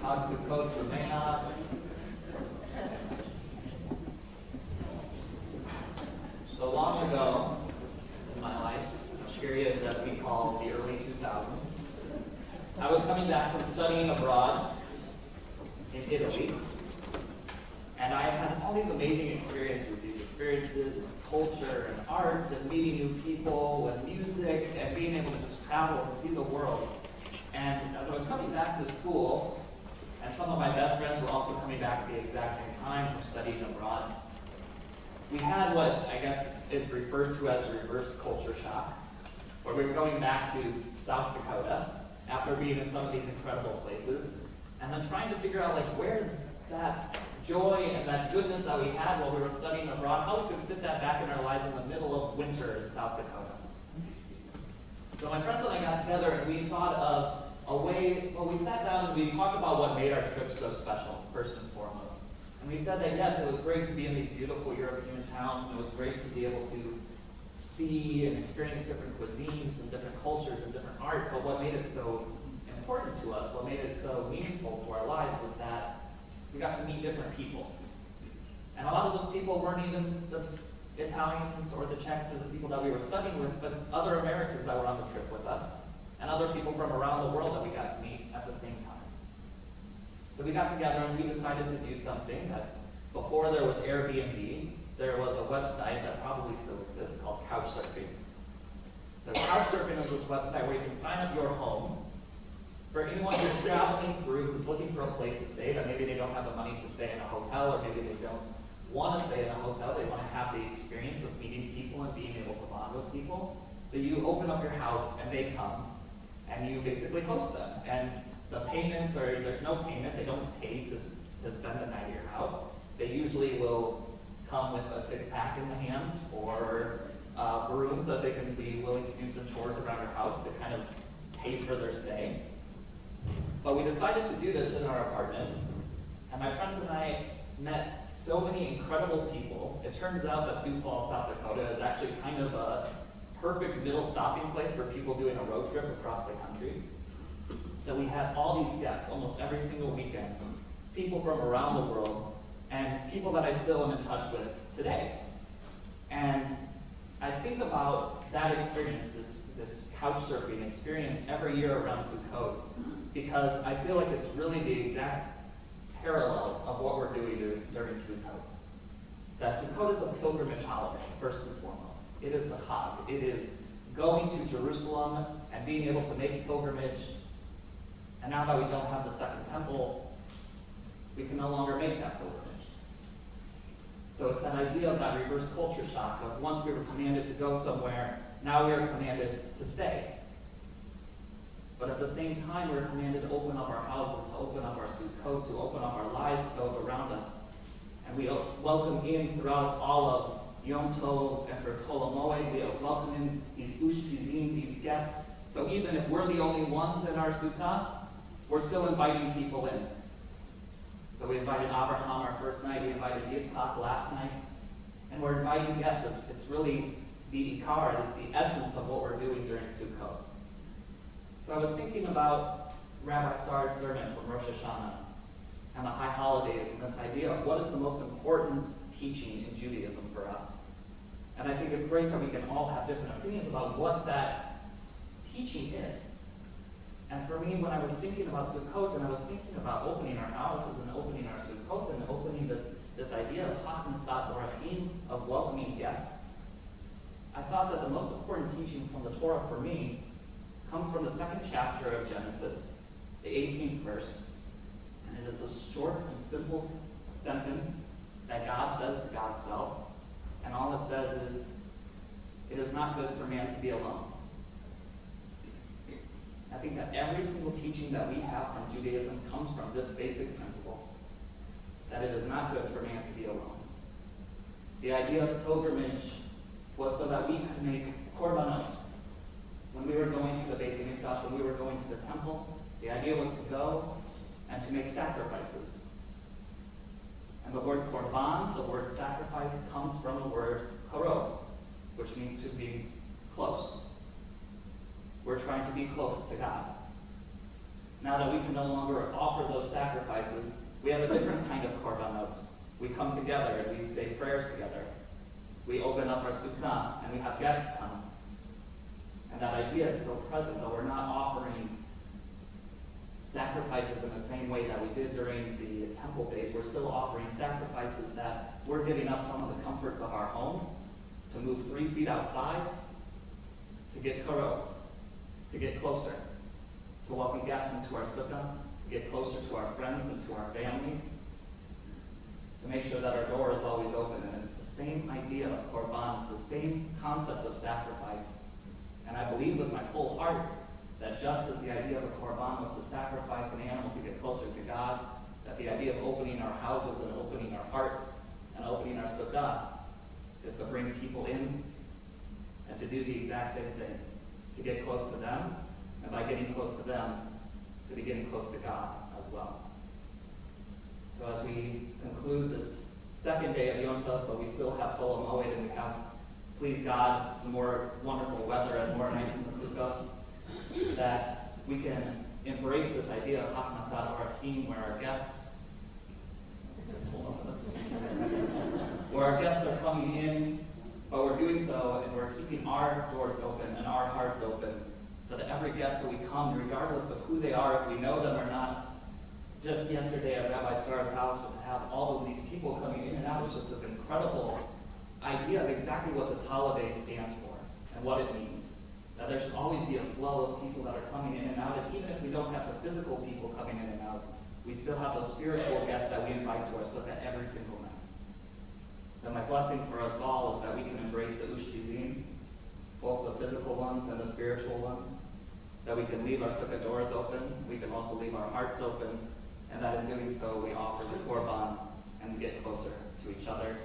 Chag Sukkot Sameach. So long ago in my life, a period that we call the early 2000s, I was coming back from studying abroad in Italy, and I had all these amazing experiences in culture and art and meeting new people and music and being able to just travel and see the world. And as I was coming back to school, and some of my best friends were also coming back at the exact same time from studying abroad, we had what I guess is referred to as reverse culture shock, where we were going back to South Dakota after being in some of these incredible places, and then trying to figure out where that joy and that goodness that we had while we were studying abroad, how we could fit that back in our lives in the middle of winter in South Dakota. So my friends and I got together and we thought of a way, we sat down and we talked about what made our trip so special, first and foremost. And we said that yes, it was great to be in these beautiful European towns, and it was great to be able to see and experience different cuisines and different cultures and different art, but what made it so important to us, what made it so meaningful to our lives was that we got to meet different people. And a lot of those people weren't even the Italians or the Czechs or the people that we were studying with, but other Americans that were on the trip with us, and other people from around the world that we got to meet at the same time. So we got together and we decided to do something that before there was Airbnb, there was a website that probably still exists called Couchsurfing. So Couchsurfing is this website where you can sign up your home for anyone who's traveling through, who's looking for a place to stay, that maybe they don't have the money to stay in a hotel, or maybe they don't want to stay in a hotel, they want to have the experience of meeting people and being able to bond with people. So you open up your house and they come, and you basically host them. And the payments are, there's no payment, they don't pay to spend the night at your house. They usually will come with a 6-pack in the hand, or a broom that they can be willing to do some chores around your house to kind of pay for their stay. But we decided to do this in our apartment, and my friends and I met so many incredible people. It turns out that Sioux Falls, South Dakota is actually kind of a perfect middle stopping place for people doing a road trip across the country. So we had all these guests almost every single weekend, people from around the world, and people that I still am in touch with today. And I think about that experience, this couch surfing experience every year around Sukkot, because I feel like it's really the exact parallel of what we're doing during Sukkot. That Sukkot is a pilgrimage holiday, first and foremost. It is the Chag. It is going to Jerusalem and being able to make pilgrimage. And now that we don't have the second temple, we can no longer make that pilgrimage. So it's that idea of that reverse culture shock of once we were commanded to go somewhere, now we are commanded to stay. But at the same time, we're commanded to open up our houses, to open up our Sukkot, to open up our lives to those around us. And we welcome in throughout all of Yom Tov and for Chol HaMoed, we welcome in these ushpizim, these guests. So even if we're the only ones in our Sukkah, we're still inviting people in. So we invited Abraham our first night, we invited Yitzhak last night, and we're inviting guests. It's really the ikar, it's the essence of what we're doing during Sukkot. So I was thinking about Rabbi Starr's sermon from Rosh Hashanah and the high holidays and this idea of what is the most important teaching in Judaism for us. And I think it's great that we can all have different opinions about what that teaching is. And for me, when I was thinking about Sukkot, and I was thinking about opening our houses and opening our Sukkot and opening this idea of Hachnasat Orachim, of welcoming guests, I thought that the most important teaching from the Torah for me comes from the second chapter of Genesis, the 18th verse. And it is a short and simple sentence that God says to God's self. And all it says is, "It is not good for man to be alone." I think that every single teaching that we have from Judaism comes from this basic principle, that it is not good for man to be alone. The idea of pilgrimage was so that we could make korbanot. When we were going to the Beit HaMikdash, when we were going to the temple, the idea was to go and to make sacrifices. And the word korban, the word sacrifice, comes from the word karov, which means to be close. We're trying to be close to God. now that we can no longer offer those sacrifices, we have a different kind of korbanot. We come together and we say prayers together. We open up our sukkah and we have guests come. And that idea is still present, though we're not offering sacrifices in the same way that we did during the temple days. We're still offering sacrifices that we're giving up some of the comforts of our home to move 3 feet outside, to get karov, to get closer, to welcome guests into our sukkah, to get closer to our friends and to our family, to make sure that our door is always open. And it's the same idea of korban, it's the same concept of sacrifice. And I believe with my full heart that just as the idea of a korban was to sacrifice an animal to get closer to God, that the idea of opening our houses and opening our hearts and opening our sukkah is to bring people in and to do the exact same thing, to get close to them, and by getting close to them, to be getting close to God as well. So as we conclude this second day of Yontif, but we still have Chol HaMoed, and we have, please God, some more wonderful weather and more nights in the sukkah, that we can embrace this idea of Hachmasat Orachim, where our guests, just hold on to this, where our guests are coming in, but we're doing so and we're keeping our doors open and our hearts open, so that every guest that we come, regardless of who they are, if we know them or not. Just yesterday at Rabbi Scar's house, to have all of these people coming in and out, it's just this incredible idea of exactly what this holiday stands for and what it means. That there should always be a flow of people that are coming in and out, and even if we don't have the physical people coming in and out, we still have those spiritual guests that we invite to our sukkah every single night. So my blessing for us all is that we can embrace the ushpizim, both the physical ones and the spiritual ones, that we can leave our sukkah doors open, we can also leave our hearts open, and that in doing so we offer the korban and get closer to each other